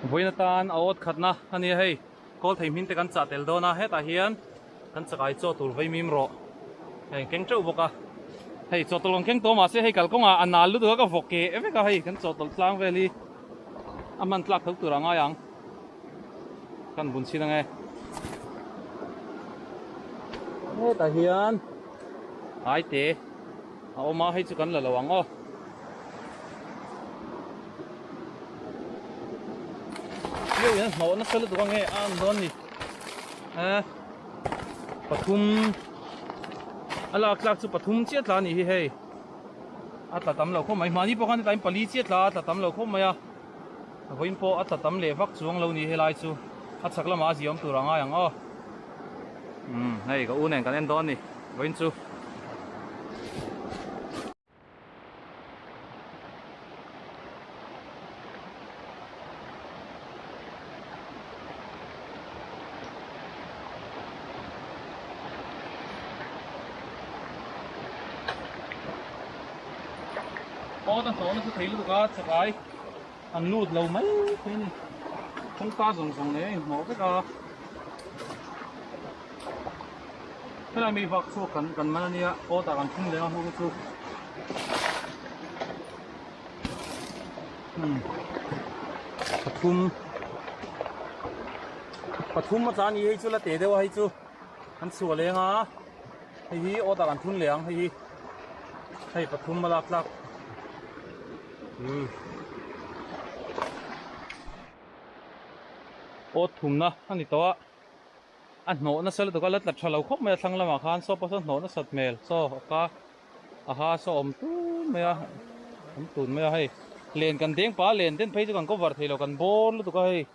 Voina tan awat khatna ani hei kol thei min te kan cha tel dona he ta hian kan chakai chaw tur vai mim ro hei keng treu boka hei chaw tolong keng to ma se hei kalkonga anal lu ka voke eveka hei kan chaw tol tlang veli aman tlak thok turanga yang kan bun sin nge he ta hian ai te a oma hei chu kan la lawang o yêu nhá, màu nó sớt được con nghe ăn đón đi, Pathum, ala clark chu Pathum chết là nỉ hey, ta tắm lâu không mày mà đi bao nhiêu time pali chết là ta tắm lâu không mày à, với po ta tắm lệ vắc xuống lâu nỉ hey lại chu, chắc là mà gì ông tu răng ai ang o, này cái u này cái em đón nỉ, với chu. Tao nó thấy lúc đó chụp ai ăn lụt lâu mấy thế này không ta dùng này mỏ cái đó cái này mình vắt số cần mà này ô ta cần không lấy không có số Pathum mà chán gì chú là tệ đâu hay chú ăn sủa lên à hay ô ta cần không lấy hay Pathum mà lạc ô thùng na anh đi to anh nổ nó sẽ là tụi con lật lật lâu khóc mày thằng làm mà khan so bớt nổ nó sệt mèl so cả ha so tu mày tụn mày hay liền cần tiếng phá liền đến thấy tụi con có vật thì là cần bồn tụi con hay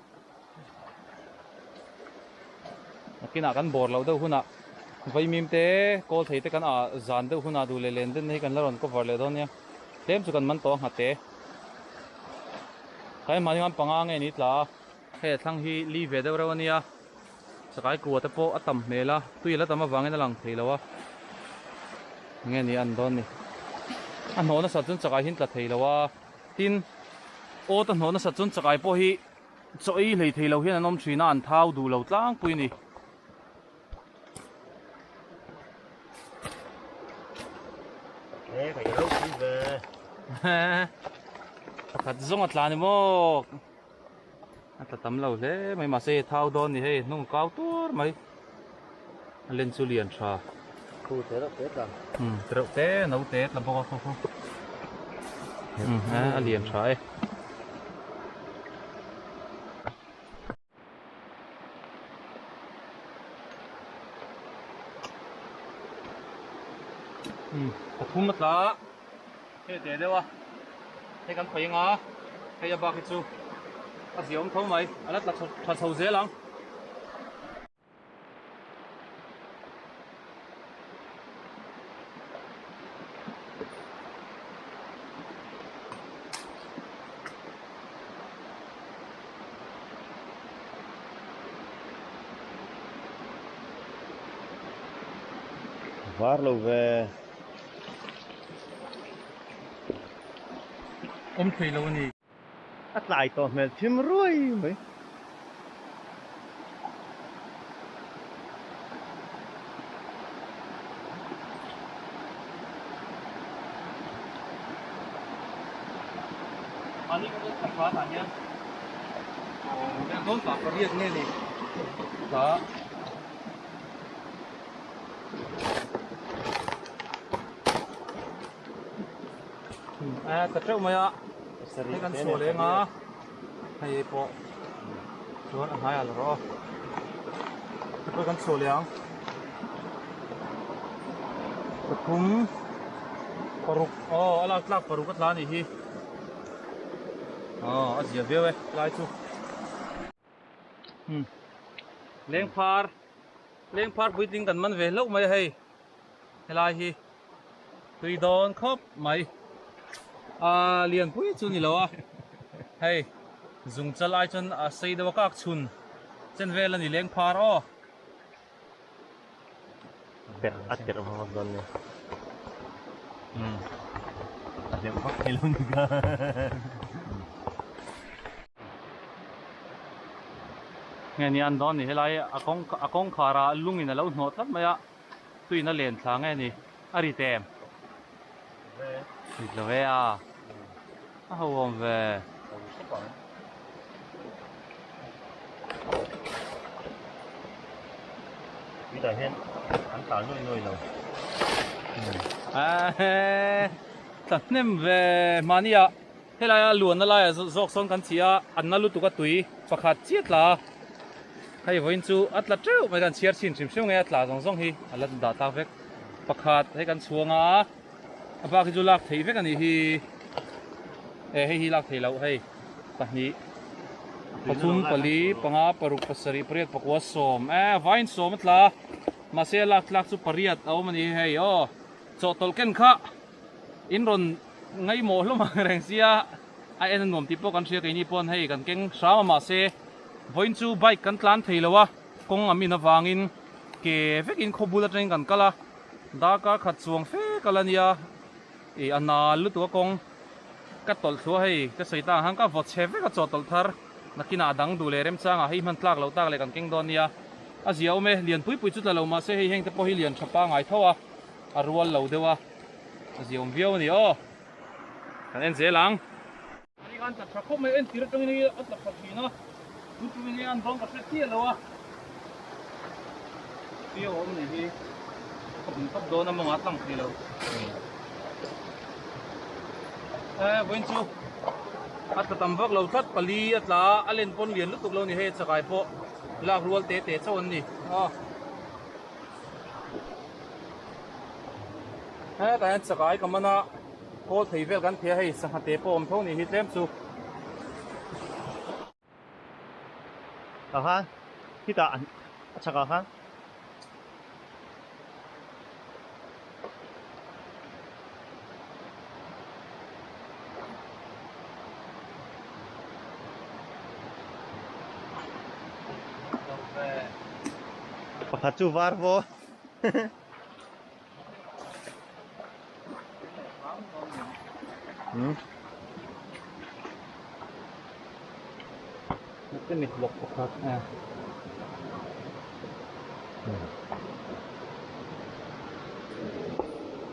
cái nào cần bồn lâu đâu hôn à vậy mìm té cô thấy té cần dàn đâu hôn à đủ liền đến hay cần là còn có vật liền đó nha đem tụi con mắn to hạt té cái mà những bằng nghe nít là hệ thằng hi li về đâu rồi nia sẽ cái cua tập po tầm mê la tuy là tầm vàng cái lòng thấy lâu nghe ni ăn đón ni ăn nó sát chun cái hin là thấy lâu tin ô tao nó sát chun cái po hi cho ý lấy thấy lâu hiện nó truy nó ăn thao đủ lâu lang pui ni thế phải lâu đi về thật giống một lần mô ta tắm lâu thế mày mà xe thao đón thì hey nông cao tuốt mày lên su liền sao khu thế đó tết à trâu té nấu té là bao không liền sao Pathum mất lá thế để đâu à thế cần phải ngã hay là bao cái chú gì ông thấu mày là thật sâu dễ lắm var lâu về thủy lâu nè ắt lại to mẹ chim ruồi mấy anh đi có thật quá bạn nhé đang đón cả có riêng nghe nè đó tập trung mày ạ cái con sổ lên á hay bộ rồi anh hai rồi cái con sổ lên Pathum paruk alak lak paruk at lani hi azia vewe lai chu leng phar buiting kan man ve lo mai hei helai hi tui don khop mai liền pui chu ni lo a hei zung chalai chun sei do kak chun chen vel ani leng phar o Pet atir mga doon niya. Atir pa kilong ka. nghe ni an don ni helai akong khara lungin alo hnot lat maya tuina len thla nge ni ari tem về lo ve a hawom ve đầu xếp vào bây giờ hen ăn táo nuôi rồi à thật nem về mania helai luan la zok son kan chia an na lu tu ka tui pakhat chiat la hay voin chu atla treu mai kan chiar chin chim sim nge atla zong zong hi alat da ta vek pakhat he kan chuanga apa ki chu lak thei vek ani hi hi lak thei lo hei pahni pathum pali panga paruk pasari priat pakwa som vain som atla mase lak chu pariat au mani hei o cho tolken kha inron ngai mo hloma reng sia a en nom tipo kan sia ke ni pon hei kan keng sama ma se voin chu bike kan tlan theilowa kong ami na wangin ke vekin khobula train kan kala da ka khat chuang fe kalania e ana lu tu kong ka tol thua hei ka soita hang ka vot cheve ka chotol thar nakina dang du le rem changa hei man tlak lo tak le kan keng don nia a ziaw me lian pui pui chu tla lo ma se hei heng te po hi lian thapa ngai thawa a rual lo dewa a ziom viau ni o kan en zelang ani kan ta thakho me en tir tong ni atla phina tu tu ni an bang ka se ti lo wa pio om ni hi kap do na mong atlang thi lo voin chu at tambak lo that pali atla alen pon lian lutuk lo ni he chakai po lak rual te te chon ni ta an chakai kamana ko thei vel kan thia hei sang hate po om thong ni hi tlem chu ha khi ta ăn chắc ha pakhat chu var vo cái nịt lộc pakhat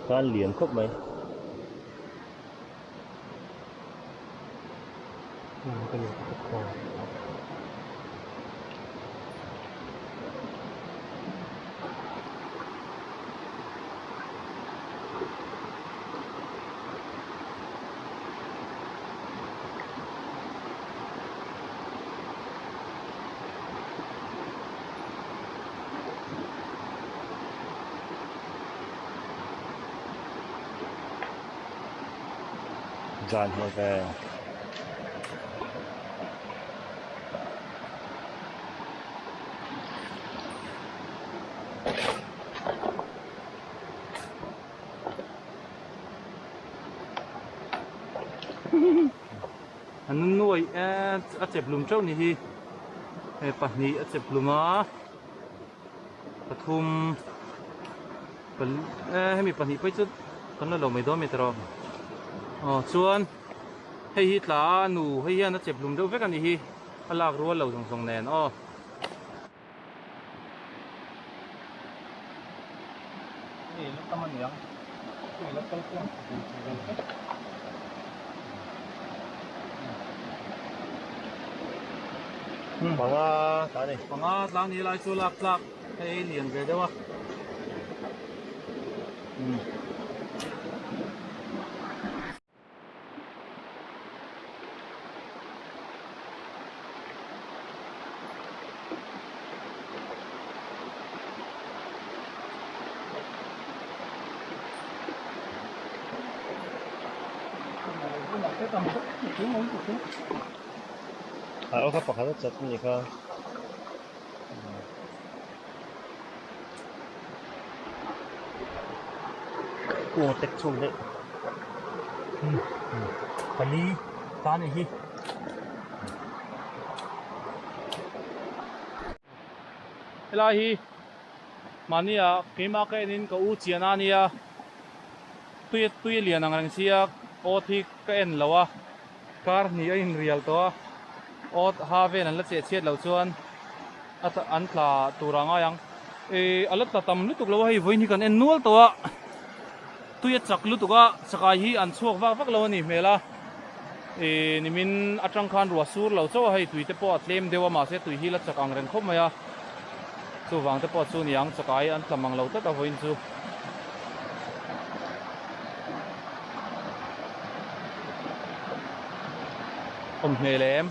kan lian khop mai cái lian khop dàn hồi về anh nuôi chẹp lùm trâu này hi pahni chẹp lùm á pathum hay mi pahni pai chút con nó lâu mấy đó mấy trò chuan hei hi tla nu hei hian a chep lum deuh vek ani hi a lak rual lo zong zong nen ni lo taman yang ni lo kal kal panga ta này panga tlang ni lai chu lak tlak hei lian ve dewa ở các pakhat chặt như thế cua tết chung đấy pali ta ni hi helai hi mania kema ka enin ka u chiana nia tui lian ang rang sia o thi ka en lawa kar ni a in real to ot ha ven an la che chet lo chuan ata an tla turanga yang alat ta tam lutuk lo hi voin hi kan en nual towa tuya chak lutuka sakai hi an chuak wak wak lo ni mela nimin atang khan ruwa sur lo chaw hei tuite po atlem dewa ma se tui hi la chakang ren khop maya chu wang te po chu niang chakai an tlamang lo ta ta voin chu om hmelem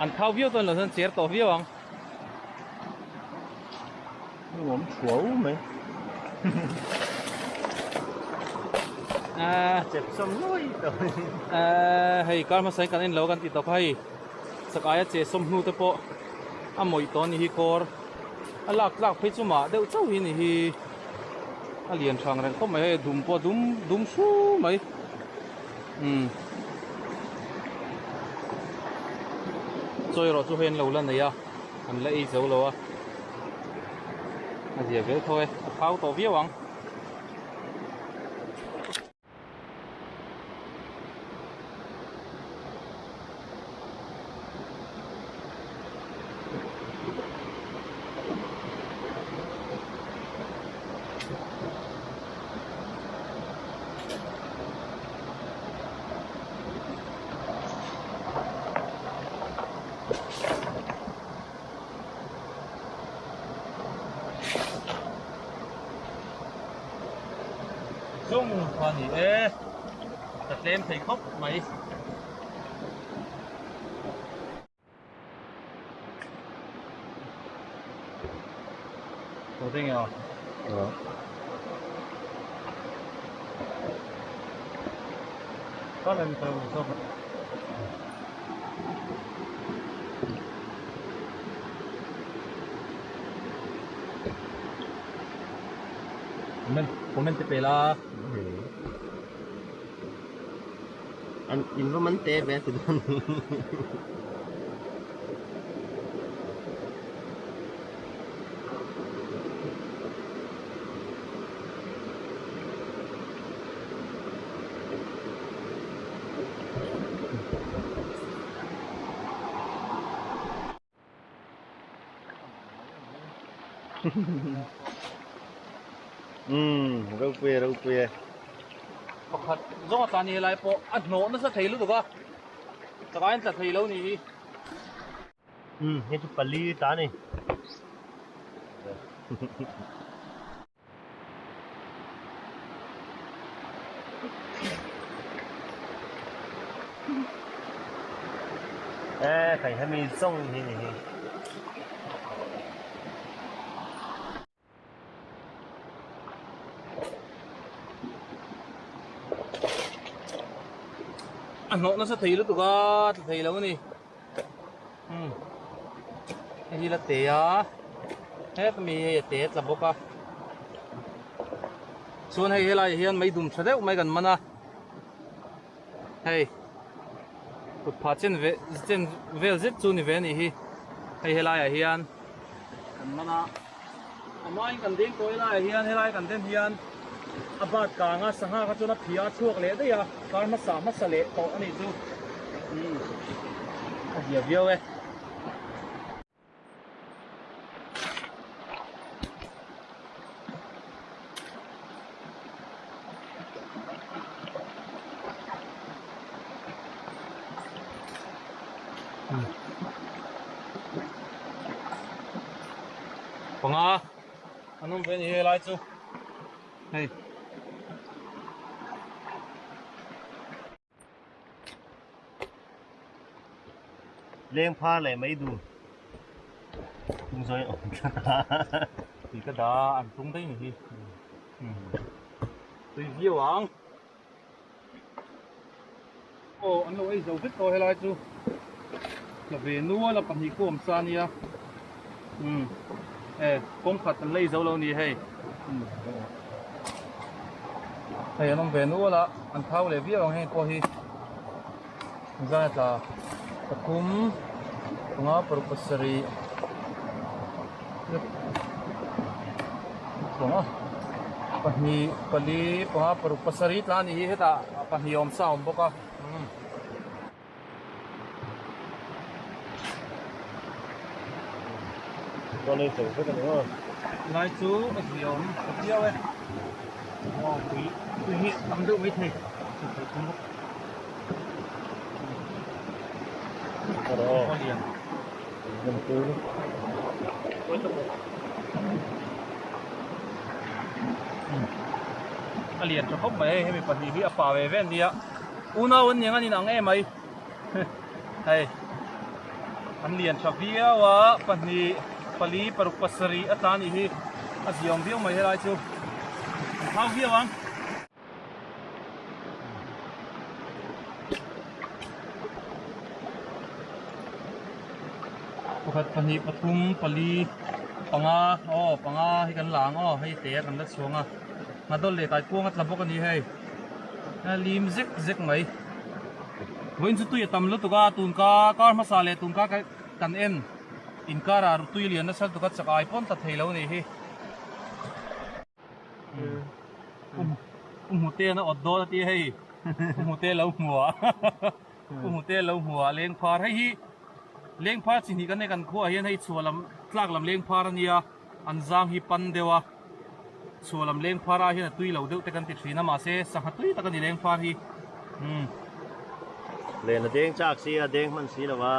an thau viu ton lo san cher to viu ang ngom chuấu mày chẹp xong lôi rồi hei kar ma sai kan en lo kan ti to phai sakaya che som hnu te po a moi to ni hi kor a lak lak phei chu ma deuh chau hi ni hi a lian thang ren khom mai he dum po dum su mai choi ro chu hen lo lan ya an la ei zo lo a giờ về thôi phao tổ viết bằng dung hoàn thì thật em thấy khóc mấy có tiếng nào có lần từ không mình tiếp là anh in có mắm tê bé từ đó rau quê pakhat zonga tani lai po a hno na sa theilu duka takain sa theilo ni nghe chụp pali tá này phải hay mình xong như này anh nó sẽ thấy lúc tụi con thấy lâu nè cái gì là té á hết mi té là bốc à xuân hay là hiện mấy đùm sao đấy mấy gần mana hay cột phá trên về zit chu ni về nè hay là hiện gần mana mà anh cần đến coi là hiện hay là cần đến hiện abat ka nga sanga ka chuna phia chuak le de ya kar ma sa le to ani chu a dia viu e Panga anong ben hi lai chu hey lên pha lại mấy đùm tung rồi thì cái đó ăn tung đấy nhỉ tùy viu ang ô anh nói dầu vít tôi hay là chú là về nua là bằng gì cũng san nhỉ công khát lấy dầu lâu nhỉ hay hay anh về nua là anh tháo lại viu ang hay coi hi ra là takum nga purpasari nga pahni pali nga purpasari tla ni heta pahiom sa boka ตัวนี้สูงขึ้นกันว่า ลายจูไอ้เดียวเดียวเว้ยว้าวปีนี้ทำดูไม่ถึง ก็รอ พอเลี้ยง มันคือ เลี้ยงจะครบไหมให้มีปฏิบิอาป่าเวเวนเดียอุณาวันยังอันนี้นังเอ๋ไหมเฮ้ยอันเลี้ยงชอบเดียวะปฏิปลีปรุกปัสรีอัตานี่ฮีอาศัยองเดียวไม่ให้ไรจูข้าวเดียววังปกติปฐุมปลีปังอาปังอาให้กันหลังให้เตะกันลัดช่วงมาโดนเลยตายพวงอัดลำพวกนี้ให้ลิมซิกไหมวันสุดที่ตำรวจตุกาตุนกาการมาสาเลตุนกากันเอ็นอินการารุตุยเลียนนั่นสัตว์ตุกาจะกลายพ้นตัดเทแล้วนี่ฮีหัวเตี้ยนะอดโดนที่ให้หัวเตี้ยแล้วหัวหัวเตี้ยแล้วหัวเลี้ยงพาให้ฮีเลี้ยงพาสิ่งที่กันในกันขั้วเห็นให้ชัวลำลากลำเลี้ยงพานี่อันจางฮีปันเดียวชัวลำเลี้ยงพาราเห็นตุยเหล่าเดียวแต่กันติดสีน้ำมาเสสังหตุยแต่กันเลี้ยงพาฮีเลนเด้งจากสีเด้งมันสีหรอวะ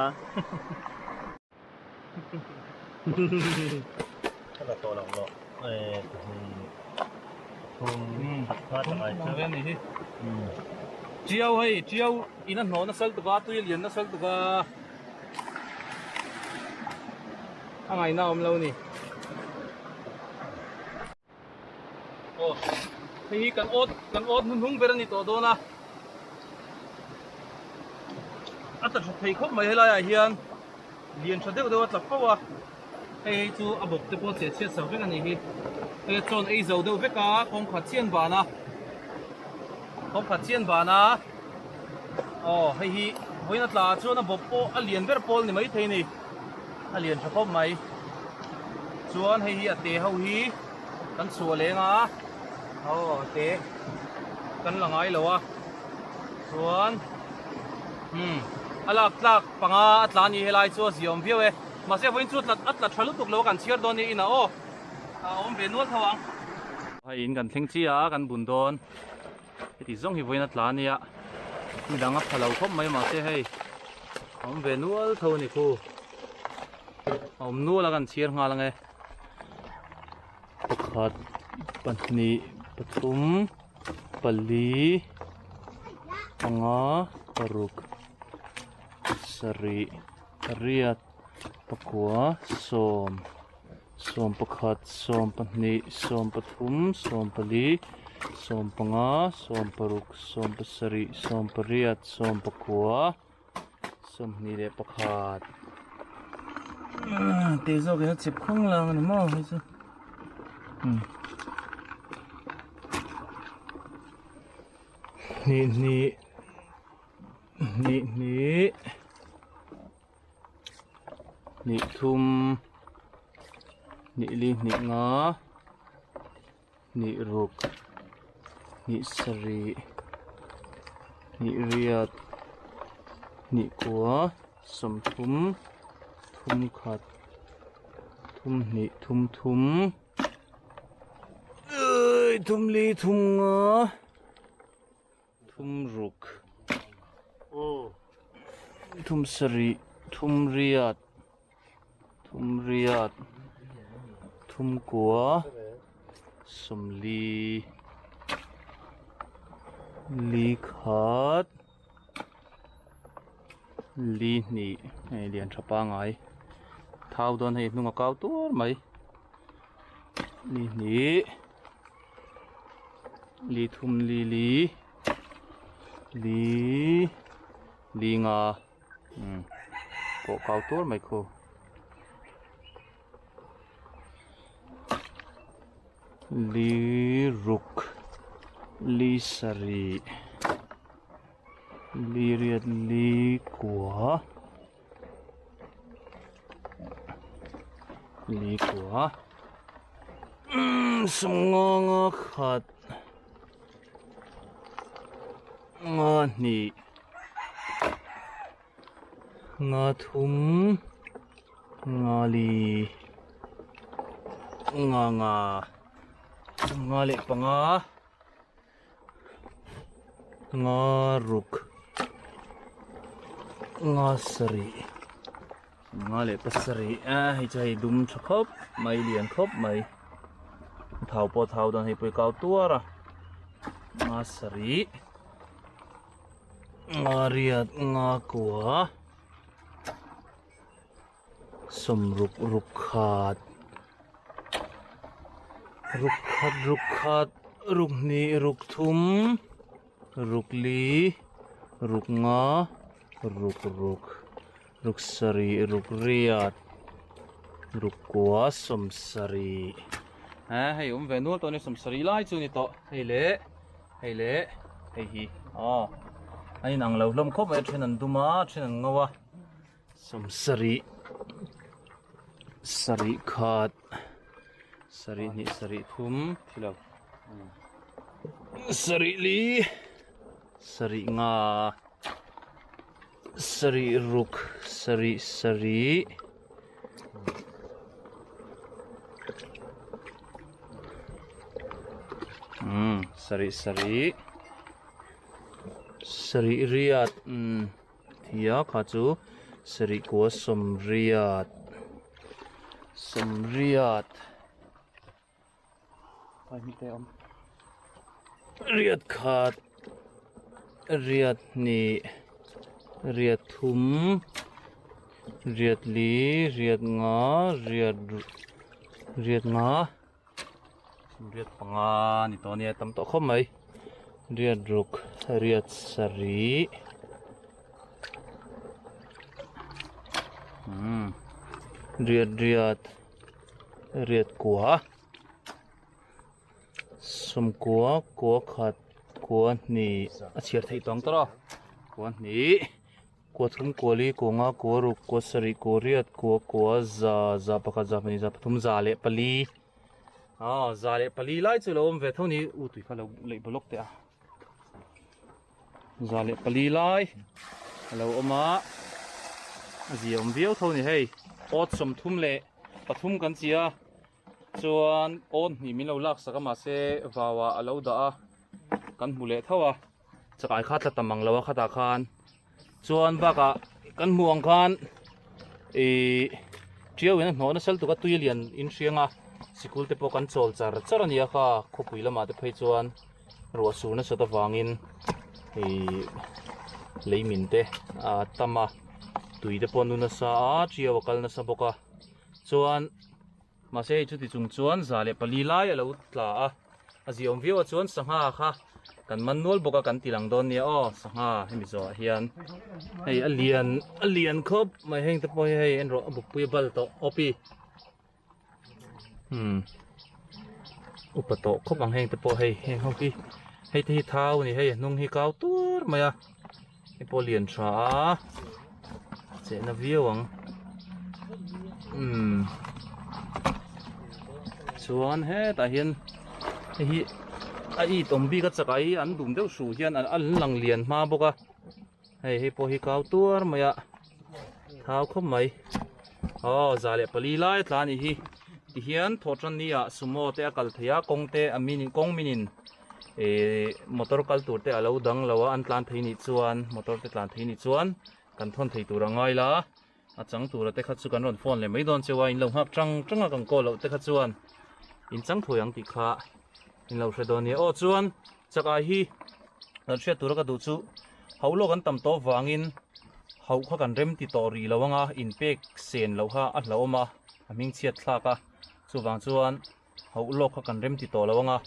ถ้าเราโตหลังเนาะทุ่งพัดอะไรเชื่อนี่เจียวให้เจียวอินันโหนนัสลตุกาตุยเลียนนัสลตุกาอะไรน่าอมเรานี่โอ้นี่กันโอ๊ตนุ่งเบรนี่ตัวโดนะอัตราที่เขาไม่ให้ลายเฮียนเรียนชัดเดียวเดียวจับเขาว่าไอ้จูอาบุกเตปอนเสียเสาเวกันนี่ไอ้จนไอ้เจ้าเดียวเวก้าของขัดเชียนบานะของขัดเชียนบานะให้ฮีวันนั้นลาจวนอาบุกโอ้เรียนเบรปอลนี่ไม่ทีนี่เรียนชัดเขาไม่จวนให้ฮีเตะเขาฮีกันสัวเลยนะเตะกันหลังไงเหรอวะจวนลักปังอัตลานี่เฮลัยชัวสิอมพิวมาเสียวันจุดอัตลาทะลุตุกโลกันเชียร์โดนนี่นะอมเบนวดทวังให้อินกันเทงจีกันบุญโดนที่ส่งให้วันอัตลานี่มีดังอัพพลาวคบไม่มาเสียให้อมเบนวดทวนี่คูอมนัวแล้วกันเชียร์งาลังไงปขัดปันนีปทุมปลีปังอาปรุกสรีเรียดปะกัวส้มปะขัดส้มปนีส้มปทุมส้มปลีส้มปังอาส้มปรุกส้มปสรีส้มปเรียดส้มปะกัวส้มนี่เด็ปะขัดเตะโซ่กันจิบข้างล่างนี่มั้งให้ซินี่ทุ่มนี่ลินี่งานี่รุกนี่สรีนี่เรียดนี่กัวสมทุ่มขัดทุ่มนี่ทุ่มทุ่มลีทุ่มงาทุ่มรุกทุ่มสรีทุ่มเรียดทุ่มกัวสมลีขัดลีนี่เรียนชะปางไงเท้าโดนให้นุ่งกาวตัวไหมนี่ลีทุ่มลีงาโกกาวตัวไหมคูลีรุกลีสรีลีเรียดลีกัวสมงงขัดงานี่งาทุ่มงาลี nga le panga nga ruk nga sari nga le pasari hi chai dum thkhop mai lian khop mai thau po thau dan hi poi kau tuara nga sari nga riat nga kwa som rukhat rukni rukthum rukli ruknga ruksari rukriat rukwa somsari hei ve nual to ni somsari lai chu ni to hei le hei hi ai nang lo hlom khop e then an duma then an ngawa somsari sari khat sari ni sari thum thilo sari li sari nga sari ruk sari sari riat thia kha chu sari ko som riat ai mi te om riat khat riat ni riat thum riat li riat nga riat panga ni to ni tam to khom mai riat ruk riat sari riat kwa som kwa khat kwa ni a chiar thei tong tara kwa ni kwa thum kwa li kwa nga kwa ruk kwa sari kwa riat kwa za pakha za pani za pathum za le pali za le pali lai chu lo om ve thau ni u tui kha lo le bolok te a za le pali lai lo oma ziom viau thau ni hei ot som thum le pathum kan chia chuan on ni min lo lak sakama se wawa alo da a kan hmu le thawa chakai kha ta tamang lawa khata khan chuan baka kan muang khan triawin hno na sel tu ka tuilian in hrianga sikul te po kan chol char ania kha khopui lama te phei chuan ro su na sata wangin leimin te tama tui te pon na sa triaw kal na sa boka chuan ma se chu ti chung chuan zale pali lai alo tla a ziom view chuan sangha kha kan manual boka kan tilang don nia sangha hemi zo hian hei alian khop mai heng te po hei en ro bu pui bal to opi upato khop ang heng te po hei hoki hei te hi thau ni hei nung hi kau tur maya e po lian tha che na view ang chuan he ta hian hi ai tombi ka chakai an dum deuh su hian an lang lian hma boka hei po hi kau tur maya thau khop mai zale pali lai tlani hi ti hian thotran nia sumo te akal theia kongte kong minin motor kal tur te alo dang lawa an tlan thei ni chuan motor te tlan thei ni chuan kan thon thei tur angai la a chang tur te kha chu kan ron phone le mai don chewa in lo hak tanga kan ko lo te kha chuan in chang thoyang ti kha in lo hredon ni chuan chakai hi an hria tur ka du chu haulo kan tam to wangin hau kha kan rem ti tori lawanga in pek sen lo ha a hlawma a ming chiat thlaka chuwang chuan hau lok kha kan rem ti to lawanga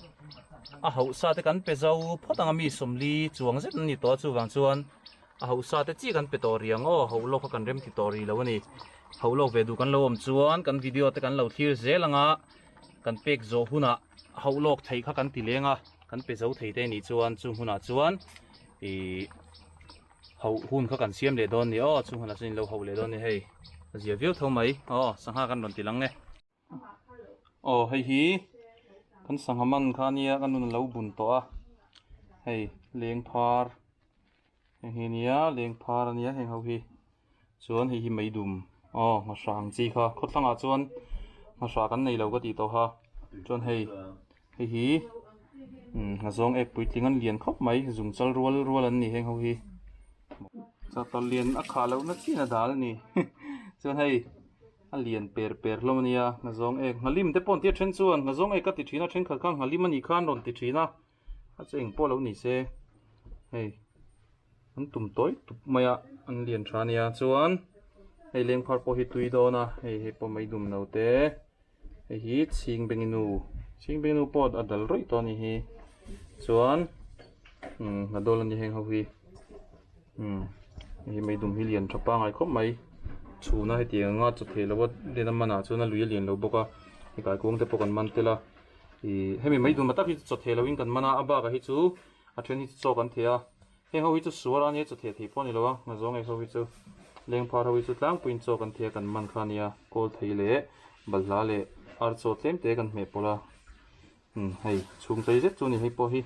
a hau sa te kan pe zau photanga mi somli chuang zet ni to chuwang chuan a hau sa te chi kan pe to riang hau lok kha kan rem ti tori lawani hau lok ve du kan lo om chuan kan video te kan lo thlir zelanga kan pek zo huna hau lok thei kha kan ti lenga kan pe zau thei te ni chuan chu huna chuan hau hun kha kan siam le don ni chu huna sin lo hau le don ni hei zia view thau mai sangha kan ron tilang nge hei hi kan sanghaman kha nia kan nun lo bun to a hei leng phar hei nia leng phar ania heng ho hi chuan hei hi mai dum nga sang chi kha khotlanga chuan mà xóa cái này lâu có tí tàu ha chọn hay hi ngà zong ek pui tingan lian khop mai dùng chal rual an ni heng ho hi cha tal lian a kha lo na chi na dal ni chọn hay a lian per lo nia ngà zong ek ngalim te pon tia then chuan ngà zong ek ka ti thina then kha khang ngalim ani khan ron ti thina a cheng po lo ni se hey an tum toy tup maya an lian tha nia chuan hei leng phar po hi tui do na hei po mai dum no te hei hi ching benginu pot adal roi to ni hi chuan na dol ani heng ho hi hei mai dum hi lian thapa ngai khop mai chuna hei tianga chu thela wat de na mana chuna lui lian lo boka hei kai kuang te po kan man tela hei mai dum mata hi chu thela wing kan mana aba ka hi chu a then hi chu kan thea hei ho hi chu suara ni chu the thi po ni lo nga zong ei ho hi chu leng phar ho hi chu tlang puin chaw kan thea kan man khania kol thei le balhla le ar chaw tlem te kan me pola hei chung chei zet chu ni hei po hi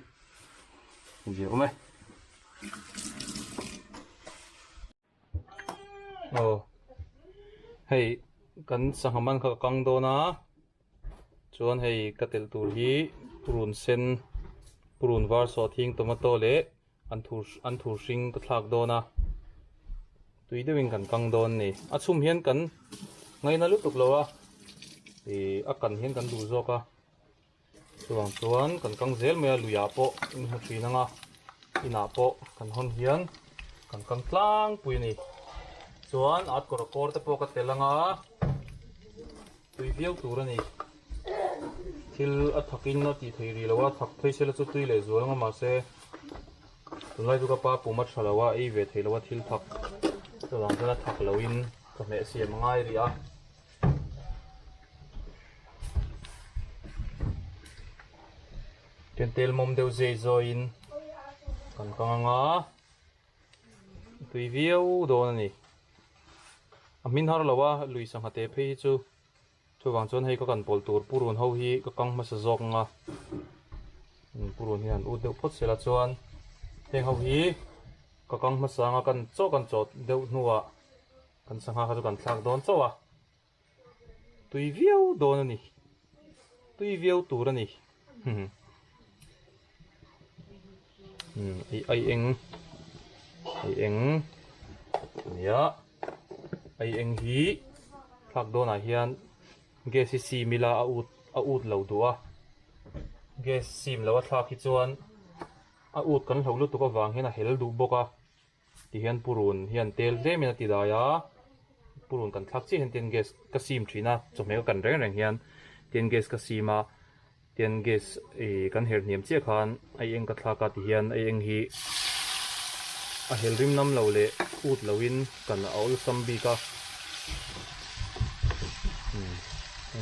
je ome hei kan sangaman kha kang do na chuan hei katel tur hi purun var so thing tomato le an thur hring ka thlak do na tui dewing kan kang don ni a chhum hian kan ngai na lutuk lo a a kan hian kan du zoka chuan kan kang zel me luya po in hu thina nga ina po kan hon hian kan kang tlang pui ni chuan at kor te po ka telanga tui viau tur ani thil a thakin na ti thei ri lawa thak thei sela chu tui le zual nga ma se tunlai du ka pa puma thalawa ei ve thei lawa thil thak chuan kana thak loin ka me siam ngai ri a tel mom deu zei zoin kan kanga tui viau do ani a min har lawa lui sang hate phei chu chuwang chon hei ka kan pol tur purun ho hi ka kang ma sa jok nga purun hian u deuh phot sela chuan heng ho hi ka kang ma sanga kan chot deuh hnuwa kan sangha kha chu kan thlak don chawa tui viau don ani tui viau tur ani ai eng ya ai eng hi thak do na hian gas si mila a ut lo duwa gas sim lo thak hi chuan a ut kan hlo lu tu ka wang hian a hel du boka ti hian purun hian tel de mina ti da ya purun kan thak chi hian ten gas ka sim thina chome ka kan reng hian ten gas ka sima ten gas kan her niam che khan ai eng ka thlaka ti hian ai eng hi a hel rim nam lo le ut loin kan aul sambi ka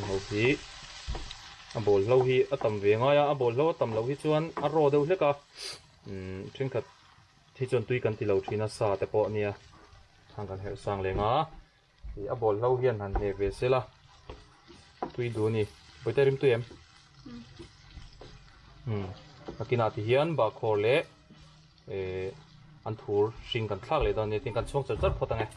ho hi a bol lo hi a tam ve nga ya a bol lo a tam lo hi chuan a ro deuh hleka thing khat thi chon tui kan ti lo thina sa te po nia thang kan her sang lenga a bol lo hian han he ve sela tui du ni poiterim tu em akina ti hian ba khor le an thur hring kan thlak le don ni tin kan chong char photange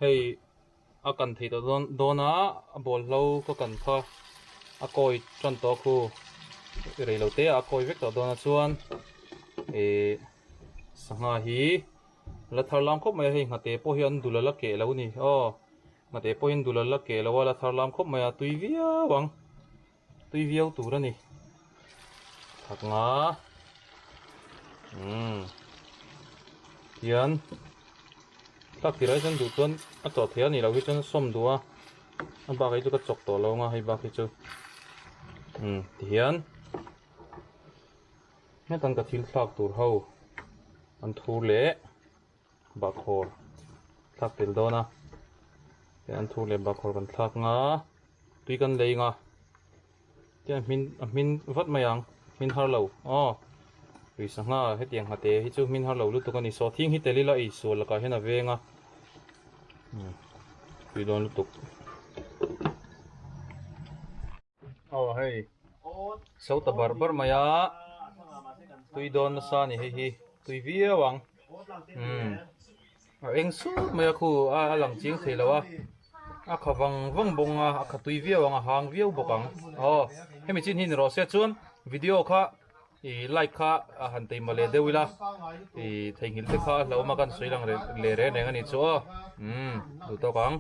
hei a kan thei to dona a bol hlo ko kan kha a koi tran to khu rei lo te a koi vek to dona chuan sanga hi la thar lam khop mai hei ngate po hian dulala ke lo ni ngate po hin dulala ke lo wala thar lam khop mai a tui viau tur ani thak nga hian tak ti rai chan du chuan a chaw thei ani lo hi chuan som duwa a ba kai chu ka chok to lo nga hei ba hi chu ti hian me tan ka thil thlak tur ho an thur le ba khor thlak tel dona an thur le ba khor kan thlak nga tui kan lei nga tian min vat mayang min har lo tui sanga hetiang hate hi chu min har lo lu tu kan ni so thing hi telila i so la ka hena venga tui don lu tuk hei so ta barbar maya tui don na sa ni hi tui viawang eng su mai khu a lang ching thei lawa a khawang wang bong a khatui viau anga hang viau bokang hemi chin hin ro se chuan video kha I like kha a han tei male deuila thei ngil te kha lo ma kan soilang le re neng ani chu du to kang